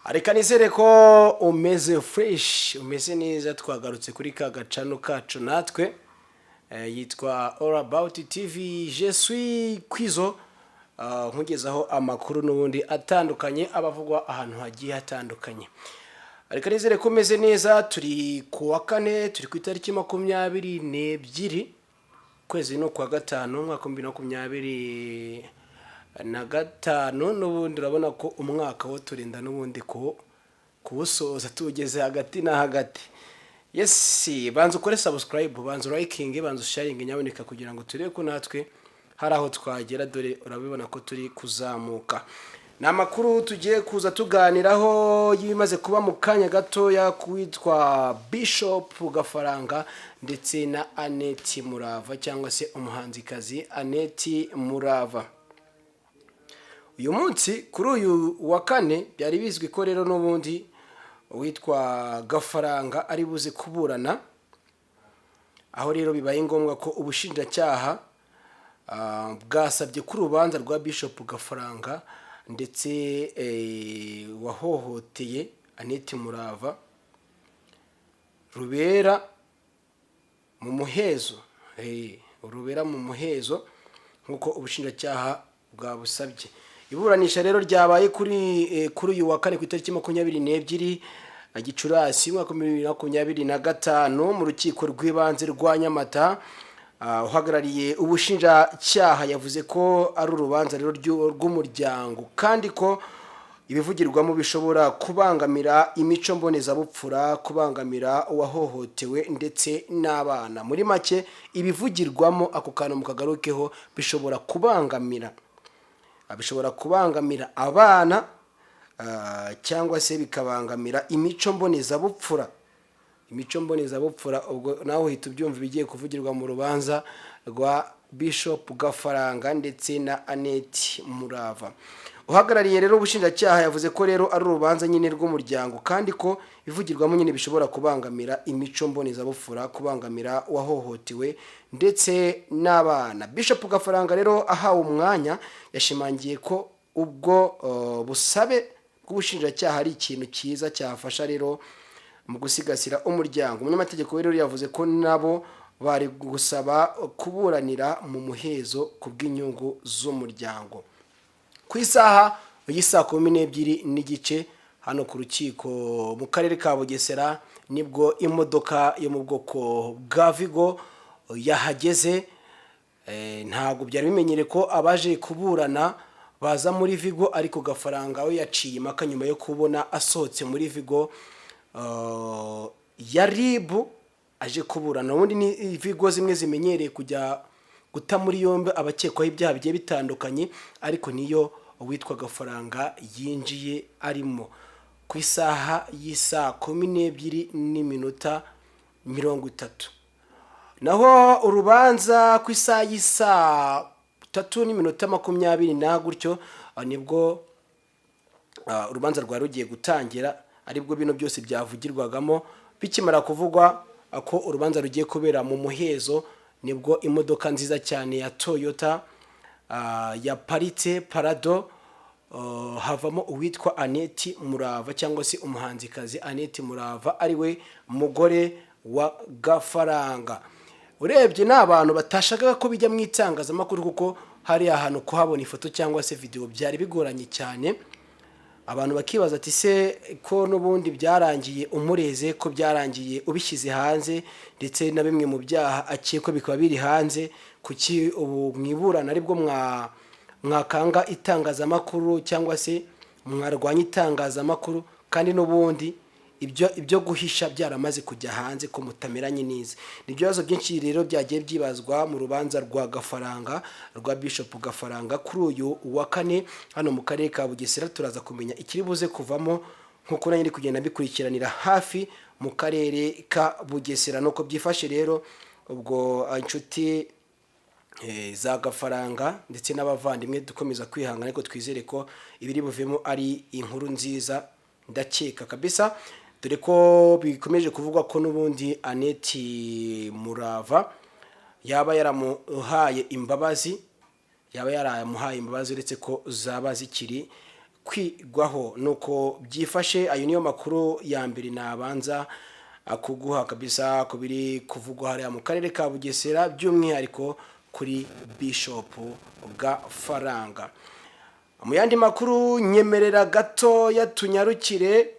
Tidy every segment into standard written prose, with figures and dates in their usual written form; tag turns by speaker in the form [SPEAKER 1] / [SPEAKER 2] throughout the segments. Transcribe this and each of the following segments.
[SPEAKER 1] Reka nizere ko umeze fresh, umeze neza. Twagarutse kuri ka gacano kacu natwe yitwa All About TV. Je suis Kwizo, nkugezaho amakuru n'ubundi atandukanye abavugwa ahantu hagiye hatandukanye. Reka nizere ko umeze neza. Turi ku wa kane, turi ku itariki 22 kwezi no kwa gatanu mwaka 2025 n'ubundi urabona ko umwaka wo turinda n'ubundi kuwusoza tugeze hagati na hagati. Yes, banza ukore subscribe, banza liking, banza sharing nyaboneka kugira ngo turebe ko natwe hari aho twagera, dore urabibona ko turi kuzamuka. Na makuru tugiye kuza tuganiraho yimaze kuba mu kanya gato ya kwitwa Bishop Gafaranga ndetse na Annette Murava cyangwa se umuhanzikazi Annette Murava. Uyu munsi kuri uyu wa kane byari bizwi ko rero n'ubundi witwa Gafaranga ari buze kuburana, aho rero bibaye ngombwa ko ubushinjacyaha bwasabye ku rubanza rwa Bishop Gafaranga ndetse wahohoteye Annette Murava rubera mu muhezo, rubera mu muhezo nkuko ubushinjacyaha bwabusabye. Iburanisha rero ryabaye kuri uyu wa kane ku itariki 22 Gicurasi mwaka 2025 mu rukiko rw'ibanze rwa Nyamata. Uhagarariye ubushinjacyaha yavuze ko ari urubanza rero rw'umuryango kandi ko ibivugirwamo bishobora kubangamira imico mbonezabupfura, kubangamira uwahohotewe ndetse n'abana. Muri make ibivugirwamo ako kantu mukagarukeho bishobora kubangamira abana cyangwa se bikabangamira imico mbonezabupfura. Ubwo nawe uhita ubyumva bigiye kuvugirwa mu rubanza rwa Bishop Gafaranga ndetse na Annette Murava. Uhagarariye rero ubushinjacyaha yavuze ko rero ari urubanza nyine rw'umuryango kandi ko ivugirwamo nyine bishobora kubangamira imico mbonezabupfura, kubangamira uwahohotewe ndetse n'abana. Bishop Gafaranga rero ahawe umwanya yashimangiye ko ubwo busabe bw'ubushinjacyaha ari ikintu cyiza cyafasha rero mu gusigasira umuryango. Umunyamategeko rero yavuze ko nabo bari gusaba kuburanira mu muhezo kubw'inyungu z'umuryango. Ku isaha y'isa 12:30 hano ku rukiko mu karere ka Bugesera nibwo imodoka yo mu bwoko bwa Vigo yahageze. Ntago byari bimenyere ko abaje kuburana baza muri Vigo, ariko Gafaranga we yaciye impaka nyuma yo kubona asohotse muri Vigo ya RIB aje kuburana. Ubundi ni Vigo zimwe zimenyereye kujya guta muri yombe abakekwaho ibyaha bigiye bitandukanye, ariko niyo uwitwa Gafaranga yinjiye arimo. Ku isaha y'isa 12:30 naho urubanza ku isaha y'isa 3:20 na gutyo nibwo urubanza rwa rugiye gutangira, aribwo bino byose byavugirwagamo. Bikimara kuvugwa ko urubanza rugiye kubera mu muhezo, nibwo imodoka nziza cyane ya Toyota ya Parite Parado havamo uwitwa Annette Murava cyangwa se umuhanzikazi Annette Murava ariwe mugore wa Gafaranga. Urebye n'abantu batashakaga ko bijya mu itangazamakuru kuko hari ahantu kuhabona ifoto cyangwa se video byari bigoranye cyane. Abantu bakibaza ati se ko n'ubundi byarangiye umureze, ko byarangiye ubishyize hanze ndetse na bimwe mu byaha akiko bikaba biri hanze, kuki ubu mwiburana aribwo mwakanga itangazamakuru cyangwa se mwarwanya itangazamakuru kandi n'ubundi ibyo guhisha byaramaze kujya hanze ko mutameranye neza. Nibyo bibazo byinshi rero byagiye byibazwa mu rubanza rwa Gafaranga, rwa Bishop Gafaranga kuri uyu wa kane hano mu karere ka Bugesera. Turaza kumenya ikiri buze kuvamo nkuko nari kugenda bikurikiranira hafi mu karere ka Bugesera nuko byifashe. Rero ubwo inshuti za Gafaranga ndetse n'abavandimwe dukomeza kwihangana, ariko twizere ko ibiri buvemo ari inkuru nziza ndakeka kabisa, dore ko bikomeje kuvugwa ko n'ubundi Annette Murava yaba yaramuhaye imbabazi uretse ko zaba zikiri kwigwaho. Nuko byifashe, ayo niyo makuru ya mbere nabanza kuguha kabisa ku biri kuvugwa hariya mu karere ka Bugesera, by'umwihariko kuri Bishop Gafaranga. Mu yandi makuru nyemerera gato ya tunyarukire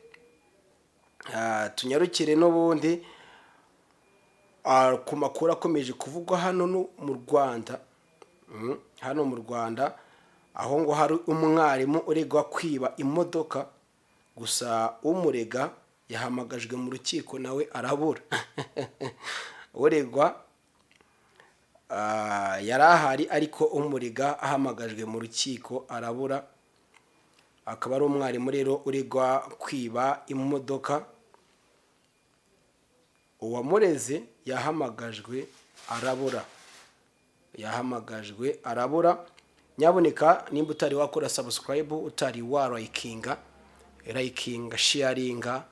[SPEAKER 1] n'ubundi ku makuru akomeje kuvugwa hano mu Rwanda. Hano mu Rwanda aho ngo hari umwarimu uregwa kwiba imodoka, gusa umurega yahamagajwe mu rukiko nawe arabura. Uregwa yari ahari ariko umurega ahamagajwe mu rukiko arabura. Akaba ari umwarimu rero uregwa kwiba imodoka, uwamureze yahamagajwe arabura. Nyaboneka nimba utari wakora subscribe, utari wa likinga, sharinga,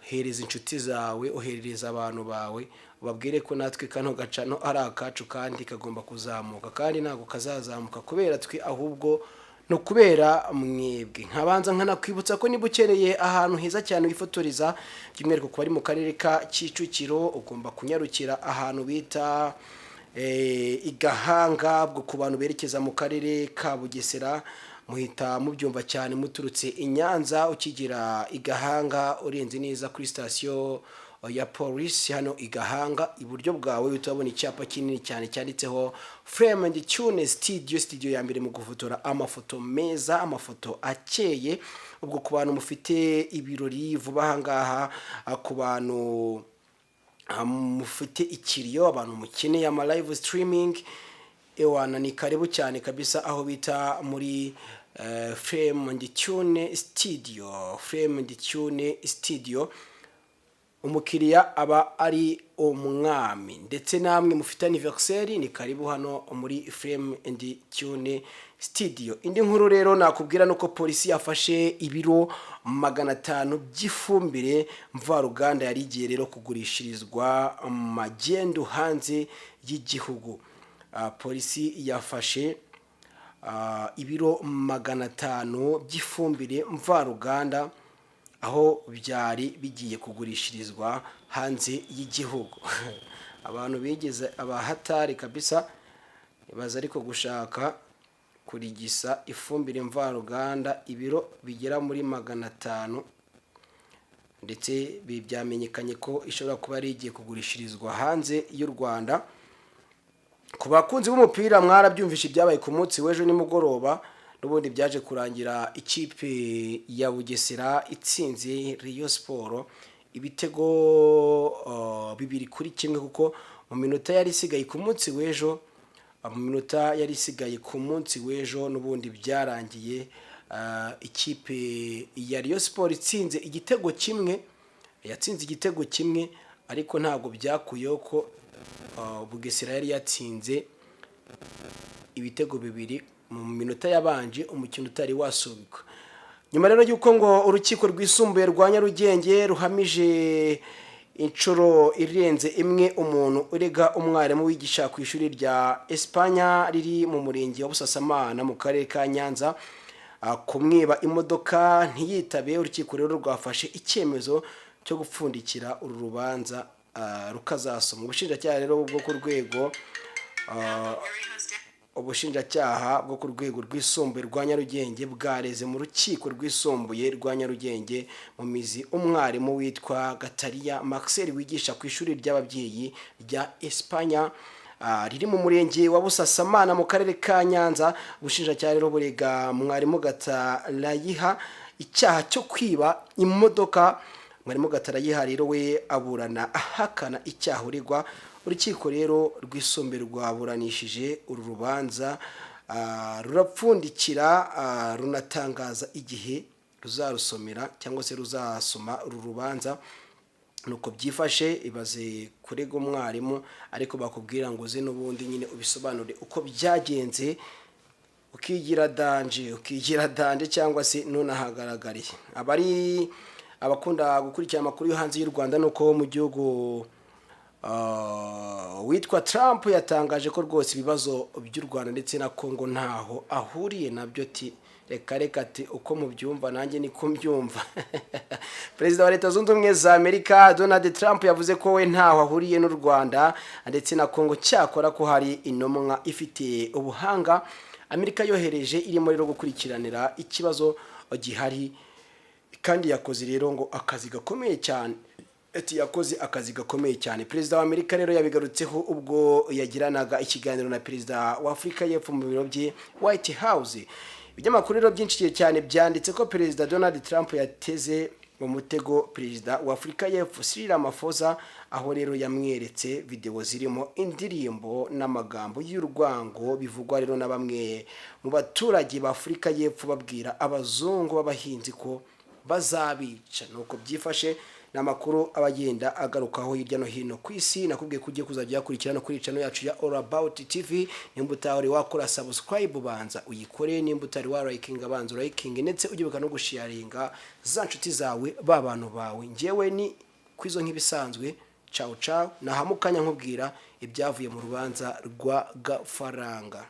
[SPEAKER 1] hereza inshuti zawe, oherereza abantu bawe, ubabwire ko natwe kano gacano ari akacu kandi kagomba kuzamuka, kandi ntabwo kazazamuka kubera twe ahubwo no kubera mwebwe. Nkabanza nkanakwibutsa ko niba ukeneye ahantu heza cyane wifotoriza, by'umwihariko ku bari mu karere ka Kicukiro, ugomba kunyarukira ahantu bita Igahanga. Bwo ku bantu berekeza mu karere ka Bugesera muhita mubyumva cyane muturutse i Nyanza, ukigira Igahanga urenze neza kuri station ya polisi hano Igahanga, iburyo bwawe utabona icyapa kinini cyane cyanditseho Frame and Tune Studio ya mbere mu gufotora amafoto meza, amafoto akeye. Ubwo ku bantu mufite ibirori vuba ahangaha, ku bantu mufite ikiriyo, abantu mukeneye ama live streaming, ewana ni karibu cyane kabisa aho bita muri Frame and Tune Studio. Umukiriya aba ari umwami, ndetse namwe mufite anniversaire ni karibu hano muri Frame and Tune Studio. Indi nkuru rero nakubwira nuko polisi yafashe ibiro 500 by'ifumbire mvaruganda yari igiye rero kugurishirizwa magendu hanze y'igihugu. Polisi yafashe ibiro 500 by'ifumbire mvaruganda aho byari bigiye kugurishirizwa hanze y'igihugu. Abantu bigeze abahatari kabisa, baza ariko gushaka kurigisa ifumbire mvaruganda ibiro bigera muri 500, ndetse byamenyekanye ko ishobora kuba ari igiye kugurishirizwa hanze y'u Rwanda. Ku bakunzi b'umupira mwarabyumvishe ibyabaye ku munsi w'ejo nimugoroba, n'ubundi byaje kurangira ikipe ya Bugesera itsinze Rayon Sport ibitego 2-1, kuko mu minota yari isigaye ku munsi w'ejo n'ubundi byarangiye ikipe ya Rayon Sport itsinze igitego kimwe, ariko ntabwo byakuyeho ko Bugesera yari yatsinze ibitego 2 mu minota yabanje umukino utari wasubikwa. Nyuma rero y'uko ngo urukiko rwisumbuye rwa Nyarugenge ruhamije inshuro irenze imwe umuntu urega umwarimu wigisha ku ishuri rya Espanya riri mu murenge wa Busasamana mu karere ka Nyanza kumwiba imodoka ntiyitabe, urukiko rero rwafashe icyemezo cyo gupfundikira uru rubanza rukazasoma. Ubushinjacyaha bwo ku rwego rwisumbuye rwa Nyarugenge bwareze mu rukiko rwisumbuye rwa Nyarugenge mu mizi umwarimu witwa Gatariya Maxel wigisha ku ishuri ry'ababyeyi rya Espanya riri mu murenge wa Busasamana mu karere ka Nyanza. Ubushinjacyaha rero burega mwarimu Gatarayiha icyaha cyo kwiba imodoka. Mwarimu Gatarayiha rero we aburana ahakana icyaha uregwa. Urukiko rero rwisumbuye rwaburanishije uru rubanza rurapfundikira runatangaza igihe ruzarusomera cyangwa se ruzasoma uru rubanza. Nuko byifashe, ibaze kurega umwarimu ariko bakubwira ngo uze n'ubundi nyine ubisobanure uko byagenze, ukigira danje cyangwa se nunahagaragariye. Abakunda gukurikira amakuru yo hanze y'u Rwanda nuko mu gihugu witwa Trump yatangaje ko rwose ibibazo by'u Rwanda ndetse na Kongo ntaho ahuriye nabyo, reka ati uko mubyumva nanjye niko mbyumva. Perezida wa Leta Zunze Ubumwe za Amerika Donald Trump yavuze ko we ntaho ahuriye n'u Rwanda ndetse na Kongo, cyakora ko hari intumwa ifite ubuhanga Amerika yohereje irimo rero gukurikiranira ikibazo gihari, kandi yakoze rero ngo akazi gakomeye cyane. Yakoze akazi gakomeye cyane. Perezida wa Amerika rero yabigarutseho ubwo yagiranaga ikiganiro na Perezida wa Afurika y'Epfo mu biro bye White House. Ibinyamakuru rero byinshi cyane byanditse ko Perezida Donald Trump yateze mu mutego Perezida wa Afurika y'Epfo Cyril Ramaphosa, aho rero yamweretse video zirimo indirimbo n'amagambo y'urwango bivugwa rero na bamwe mu baturage ba Afurika y'Epfo babwira abazungu b'abahinzi ko bazabica. Nuko byifashe n'amakuru abagenda agarukaho hirya no hino ku isi. Nakubwiye kujye kuzajya yakurikirana kuri channel yacu ya All About TV. Nimba utari wakora subscribe banza uyikore, nimba utari wa liking banza liking, ndetse ugibuka no gusharinga za nshuti zawe babantu bawe. Ngewe ni kwizo nk'ibisanzwe. Ciao ciao, nahamukanya nkubwira ibyavuye mu rubanza rwa Gafaranga.